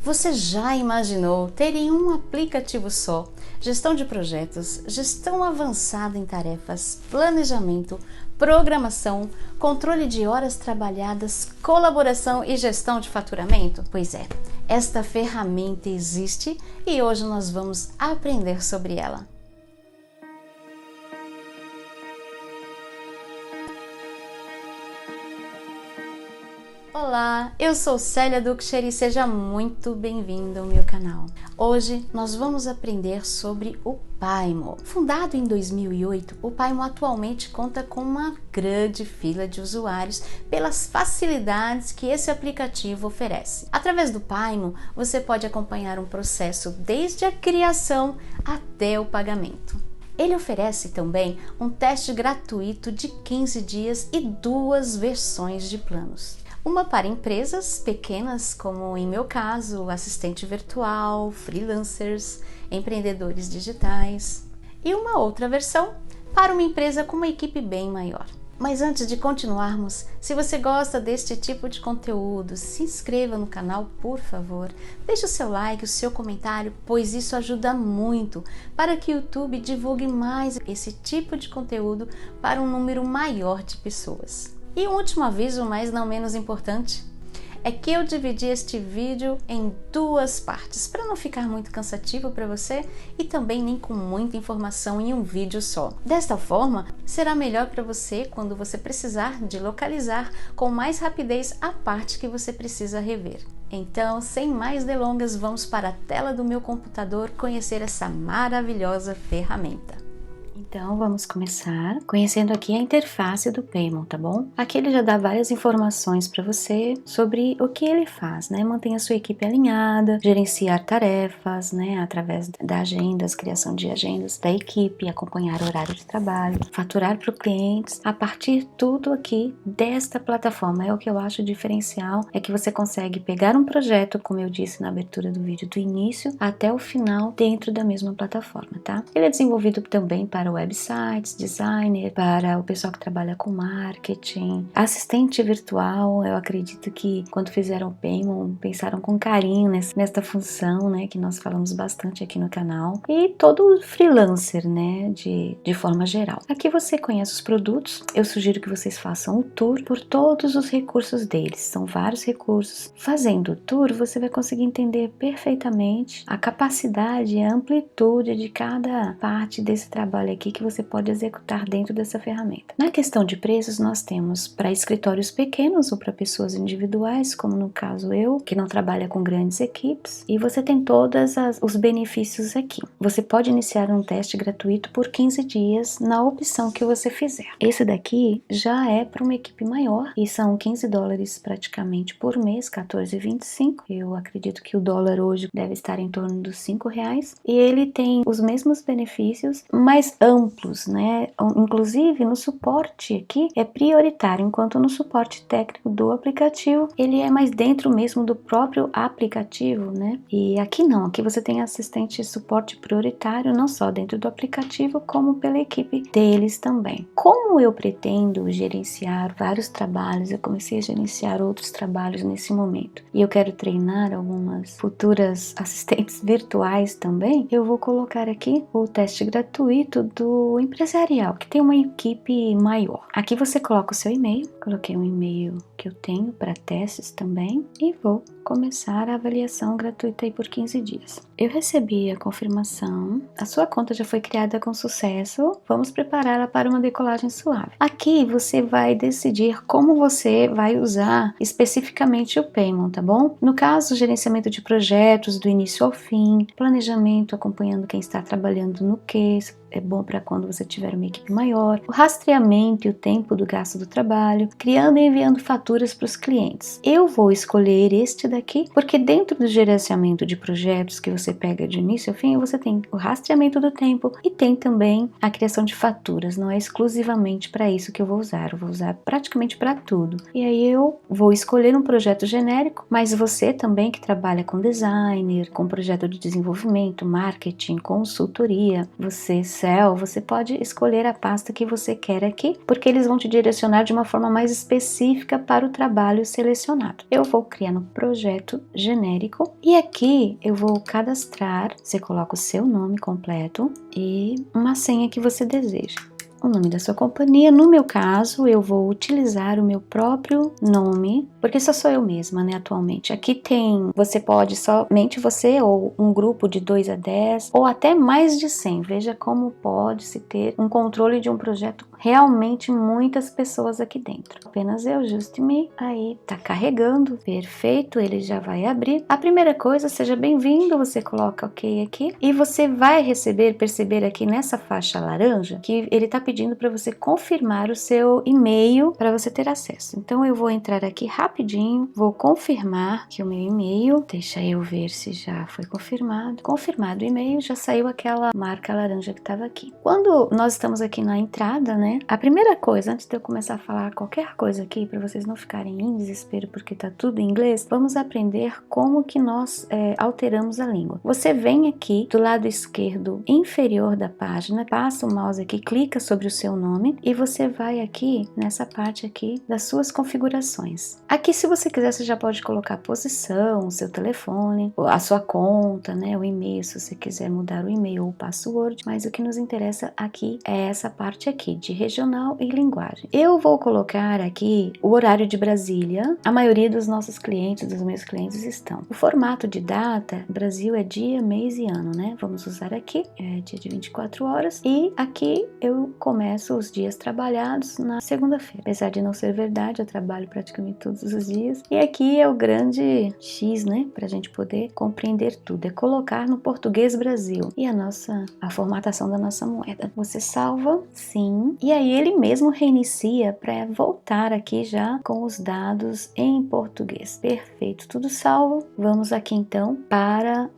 Você já imaginou ter em um aplicativo só gestão de projetos, gestão avançada em tarefas, planejamento, programação, controle de horas trabalhadas, colaboração e gestão de faturamento? Pois é, esta ferramenta existe e hoje nós vamos aprender sobre ela. Olá, eu sou Célia Duxer e seja muito bem-vindo ao meu canal. Hoje nós vamos aprender sobre o Paimo. Fundado em 2008, o Paimo atualmente conta com uma grande fila de usuários pelas facilidades que esse aplicativo oferece. Através do Paimo, você pode acompanhar um processo desde a criação até o pagamento. Ele oferece também um teste gratuito de 15 dias e 2 versões de planos. Uma para empresas pequenas, como em meu caso, assistente virtual, freelancers, empreendedores digitais, e uma outra versão para uma empresa com uma equipe bem maior. Mas antes de continuarmos, se você gosta deste tipo de conteúdo, se inscreva no canal, por favor. Deixe o seu like, o seu comentário, pois isso ajuda muito para que o YouTube divulgue mais esse tipo de conteúdo para um número maior de pessoas. E um último aviso, mas não menos importante, é que eu dividi este vídeo em 2 partes, para não ficar muito cansativo para você e também nem com muita informação em um vídeo só. Desta forma, será melhor para você quando você precisar de localizar com mais rapidez a parte que você precisa rever. Então, sem mais delongas, vamos para a tela do meu computador conhecer essa maravilhosa ferramenta. Então, vamos começar conhecendo aqui a interface do Paimo, tá bom? Aqui ele já dá várias informações para você sobre o que ele faz, né? Mantém a sua equipe alinhada, gerenciar tarefas, né? Através das agendas, criação de agendas da equipe, acompanhar o horário de trabalho, faturar para os clientes, a partir tudo aqui desta plataforma. É o que eu acho diferencial, é que você consegue pegar um projeto, como eu disse na abertura do vídeo, do início até o final dentro da mesma plataforma, tá? Ele é desenvolvido também para websites, designer, para o pessoal que trabalha com marketing, assistente virtual. Eu acredito que quando fizeram o Paimo, pensaram com carinho nesta função, né, que nós falamos bastante aqui no canal, e todo freelancer, né, de forma geral. Aqui você conhece os produtos. Eu sugiro que vocês façam o tour por todos os recursos deles, são vários recursos. Fazendo o tour, você vai conseguir entender perfeitamente a capacidade e a amplitude de cada parte desse trabalho aqui que você pode executar dentro dessa ferramenta. Na questão de preços, nós temos para escritórios pequenos ou para pessoas individuais, como no caso eu, que não trabalha com grandes equipes, e você tem todos os benefícios aqui. Você pode iniciar um teste gratuito por 15 dias na opção que você fizer. Esse daqui já é para uma equipe maior e são $15 praticamente por mês, R$14,25. Eu acredito que o dólar hoje deve estar em torno dos R$5. E ele tem os mesmos benefícios, mas amplos, né? Inclusive no suporte aqui é prioritário, enquanto no suporte técnico do aplicativo ele é mais dentro mesmo do próprio aplicativo, né? E aqui não, aqui você tem assistente de suporte prioritário não só dentro do aplicativo como pela equipe deles também. Como eu pretendo gerenciar vários trabalhos, eu comecei a gerenciar outros trabalhos nesse momento e eu quero treinar algumas futuras assistentes virtuais também, eu vou colocar aqui o teste gratuito do empresarial, que tem uma equipe maior. Aqui você coloca o seu e-mail, coloquei um e-mail que eu tenho para testes também e vou começar a avaliação gratuita aí por 15 dias. Eu recebi a confirmação, a sua conta já foi criada com sucesso, vamos prepará-la para uma decolagem suave. Aqui você vai decidir como você vai usar especificamente o Paimo, tá bom? No caso, gerenciamento de projetos do início ao fim, planejamento acompanhando quem está trabalhando no que, é bom para quando você tiver uma equipe maior, o rastreamento e o tempo do gasto do trabalho, criando e enviando faturas para os clientes. Eu vou escolher este daqui porque dentro do gerenciamento de projetos que você você pega de início ao fim, você tem o rastreamento do tempo e tem também a criação de faturas. Não é exclusivamente para isso que eu vou usar praticamente para tudo. E aí eu vou escolher um projeto genérico, mas você também que trabalha com designer, com projeto de desenvolvimento, marketing, consultoria, você pode escolher a pasta que você quer aqui, porque eles vão te direcionar de uma forma mais específica para o trabalho selecionado. Eu vou criar no projeto genérico e aqui eu vou cadastrar, você coloca o seu nome completo e uma senha que você deseja. O nome da sua companhia. No meu caso, eu vou utilizar o meu próprio nome, porque só sou eu mesma, né, atualmente. Aqui tem, você pode somente você ou um grupo de 2 a 10 ou até mais de 100. Veja como pode-se ter um controle de um projeto realmente muitas pessoas aqui dentro. Apenas eu, Just-me, aí tá carregando, perfeito, ele já vai abrir. A primeira coisa, seja bem-vindo, você coloca ok aqui e você vai perceber aqui nessa faixa laranja que ele tá pedindo para você confirmar o seu e-mail para você ter acesso. Então eu vou entrar aqui rapidinho, vou confirmar que o meu e-mail, deixa eu ver se já foi confirmado. Confirmado o e-mail, já saiu aquela marca laranja que estava aqui. Quando nós estamos aqui na entrada, né, a primeira coisa, antes de eu começar a falar qualquer coisa aqui, para vocês não ficarem em desespero porque tá tudo em inglês, vamos aprender como que nós alteramos a língua. Você vem aqui do lado esquerdo inferior da página, passa o mouse aqui, clica sobre o seu nome e você vai aqui nessa parte aqui das suas configurações. Aqui, se você quiser, você já pode colocar a posição, o seu telefone, a sua conta, né, o e-mail, se você quiser mudar o e-mail ou o password, mas o que nos interessa aqui é essa parte aqui de regional e linguagem. Eu vou colocar aqui o horário de Brasília. A maioria dos nossos clientes, dos meus clientes estão. O formato de data, Brasil é dia, mês e ano, né? Vamos usar aqui, é dia de 24 horas e aqui eu começo os dias trabalhados na segunda-feira. Apesar de não ser verdade, eu trabalho praticamente todos os dias. E aqui é o grande X, né? Pra gente poder compreender tudo. É colocar no português Brasil. E a formatação da nossa moeda. Você salva, sim. E aí ele mesmo reinicia para voltar aqui já com os dados em português. Perfeito, tudo salvo. Vamos aqui então para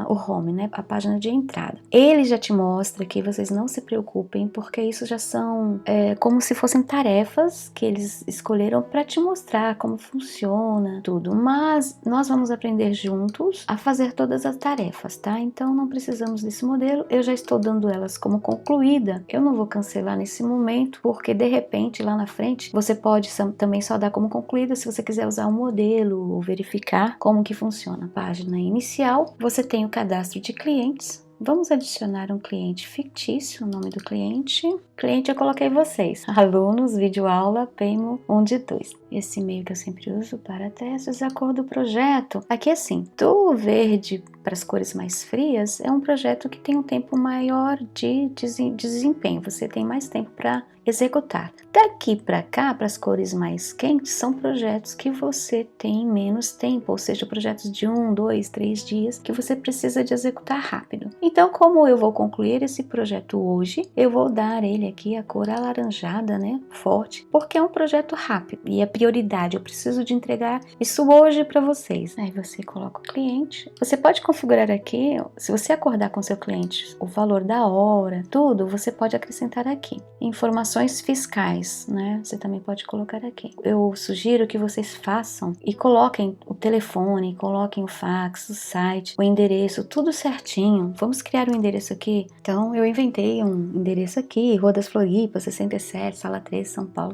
o home, né? A página de entrada. Ele já te mostra que vocês não se preocupem, porque isso já são como se fossem tarefas que eles escolheram para te mostrar como funciona tudo, mas nós vamos aprender juntos a fazer todas as tarefas, tá? Então não precisamos desse modelo, eu já estou dando elas como concluída, eu não vou cancelar nesse momento, porque de repente lá na frente você pode também só dar como concluída se você quiser usar um modelo ou verificar como que funciona. Página inicial, você tem o cadastro de clientes. Vamos adicionar um cliente fictício, o nome do cliente. Cliente eu coloquei vocês, alunos, videoaula, Paymo 1 de 2. Esse e-mail que eu sempre uso para testes, a cor do projeto. Aqui assim, do verde para as cores mais frias, é um projeto que tem um tempo maior de desempenho, você tem mais tempo para executar. Daqui para cá, para as cores mais quentes, são projetos que você tem menos tempo, ou seja, projetos de 1, 2, 3 dias que você precisa de executar rápido. Então, como eu vou concluir esse projeto hoje, eu vou dar ele aqui a cor alaranjada, né, forte, porque é um projeto rápido e é prioridade, eu preciso de entregar isso hoje para vocês. Aí você coloca o cliente, você pode configurar aqui, se você acordar com seu cliente, o valor da hora, tudo, você pode acrescentar aqui. Informações fiscais, né, você também pode colocar aqui. Eu sugiro que vocês façam e coloquem o telefone, coloquem o fax, o site, o endereço, tudo certinho. Vamos criar um endereço aqui. Então eu inventei um endereço aqui, Rua das Floripas, 67, Sala 3, São Paulo,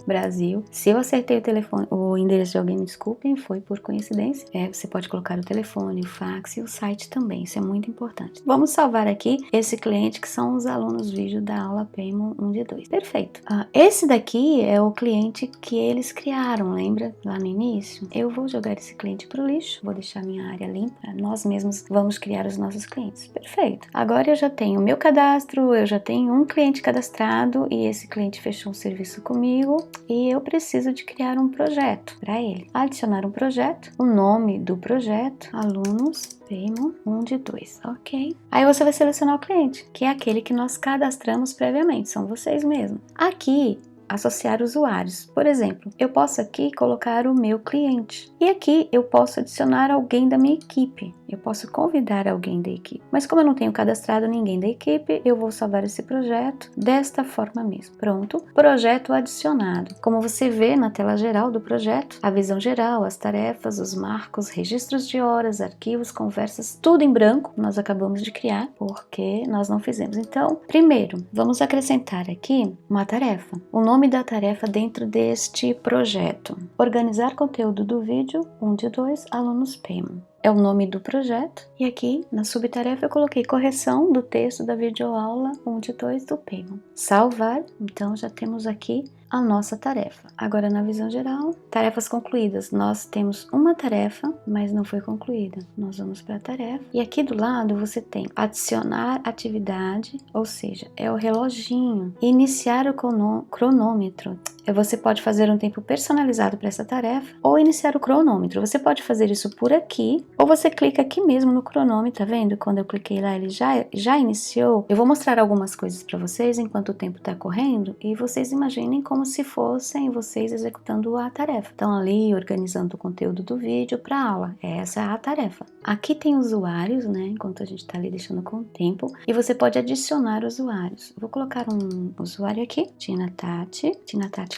Brasil. Se eu acertei o endereço de alguém, me desculpem, foi por coincidência. Você pode colocar o telefone, o fax e o site também, isso é muito importante. Vamos salvar aqui esse cliente que são os alunos vídeo da aula Paymo 1 de 2. Perfeito. Esse daqui é o cliente que eles criaram, lembra? Lá no início. Eu vou jogar esse cliente pro lixo, vou deixar minha área limpa. Nós mesmos vamos criar os nossos clientes. Perfeito. Agora eu já tenho o meu cadastro, eu já tenho um cliente cadastrado e esse cliente fechou um serviço comigo e eu preciso de criar um projeto para ele. Adicionar um projeto, o nome do projeto, alunos, Paymo 1 de 2, ok? Aí você vai selecionar o cliente, que é aquele que nós cadastramos previamente, são vocês mesmos. Aqui, associar usuários. Por exemplo, eu posso aqui colocar o meu cliente. E aqui eu posso adicionar alguém da minha equipe. eu posso convidar alguém da equipe. Mas como eu não tenho cadastrado ninguém da equipe, eu vou salvar esse projeto desta forma mesmo. Pronto, projeto adicionado. Como você vê na tela geral do projeto, a visão geral, as tarefas, os marcos, registros de horas, arquivos, conversas, tudo em branco, nós acabamos de criar, porque nós não fizemos. Então, primeiro, vamos acrescentar aqui uma tarefa. O nome da tarefa dentro deste projeto: organizar conteúdo do vídeo 1 de 2 alunos Paymon. É o nome do projeto, e aqui na subtarefa eu coloquei correção do texto da videoaula 1 de 2 do Paymon. Salvar, então já temos aqui a nossa tarefa. Agora na visão geral, tarefas concluídas. Nós temos uma tarefa, mas não foi concluída. Nós vamos para a tarefa e aqui do lado você tem adicionar atividade, ou seja, é o reloginho. Iniciar o cronômetro. Você pode fazer um tempo personalizado para essa tarefa ou iniciar o cronômetro. Você pode fazer isso por aqui ou você clica aqui mesmo no cronômetro, tá vendo? Quando eu cliquei lá ele já iniciou. Eu vou mostrar algumas coisas para vocês enquanto o tempo está correndo e vocês imaginem como se fossem vocês executando a tarefa. Então ali organizando o conteúdo do vídeo para a aula. Essa é a tarefa. Aqui tem usuários, né? Enquanto a gente está ali deixando com o tempo. E você pode adicionar usuários. Eu vou colocar um usuário aqui. Tina Tati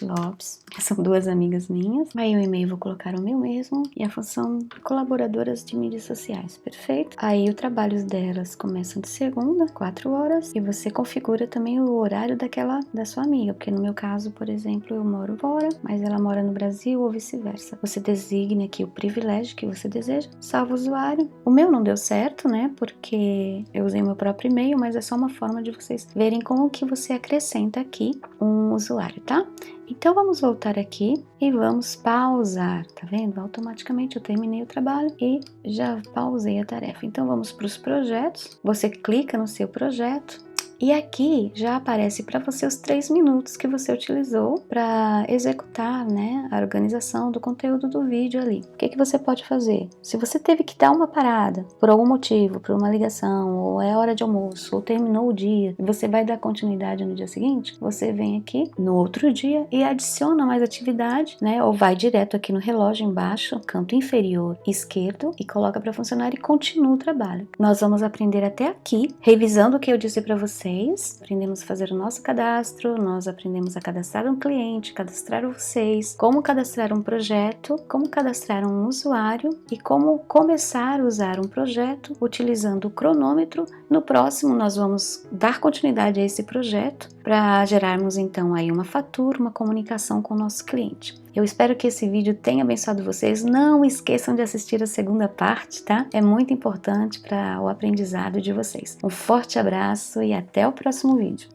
Lopes. São duas amigas minhas. Aí o e-mail vou colocar o meu mesmo. E a função colaboradoras de mídias sociais. Perfeito? Aí os trabalhos delas começam de segunda, 4 horas. E você configura também o horário da sua amiga. Porque no meu caso, por exemplo, eu moro fora, mas ela mora no Brasil ou vice-versa. Você designa aqui o privilégio que você deseja, salva o usuário. O meu não deu certo, né? Porque eu usei meu próprio e-mail, mas é só uma forma de vocês verem como que você acrescenta aqui um usuário, tá? Então vamos voltar aqui e vamos pausar, tá vendo? Automaticamente eu terminei o trabalho e já pausei a tarefa. Então vamos para os projetos, você clica no seu projeto. E aqui já aparece para você os 3 minutos que você utilizou para executar, né, a organização do conteúdo do vídeo ali. O que você pode fazer? Se você teve que dar uma parada por algum motivo, por uma ligação, ou é hora de almoço, ou terminou o dia, e você vai dar continuidade no dia seguinte, você vem aqui no outro dia e adiciona mais atividade, né, ou vai direto aqui no relógio embaixo, canto inferior esquerdo, e coloca para funcionar e continua o trabalho. Nós vamos aprender até aqui, revisando o que eu disse para vocês. Aprendemos a fazer o nosso cadastro, nós aprendemos a cadastrar um cliente, cadastrar vocês, como cadastrar um projeto, como cadastrar um usuário e como começar a usar um projeto utilizando o cronômetro. No próximo nós vamos dar continuidade a esse projeto para gerarmos então aí uma fatura, uma comunicação com o nosso cliente. Eu espero que esse vídeo tenha abençoado vocês. Não esqueçam de assistir a segunda parte, tá? É muito importante para o aprendizado de vocês. Um forte abraço e até o próximo vídeo.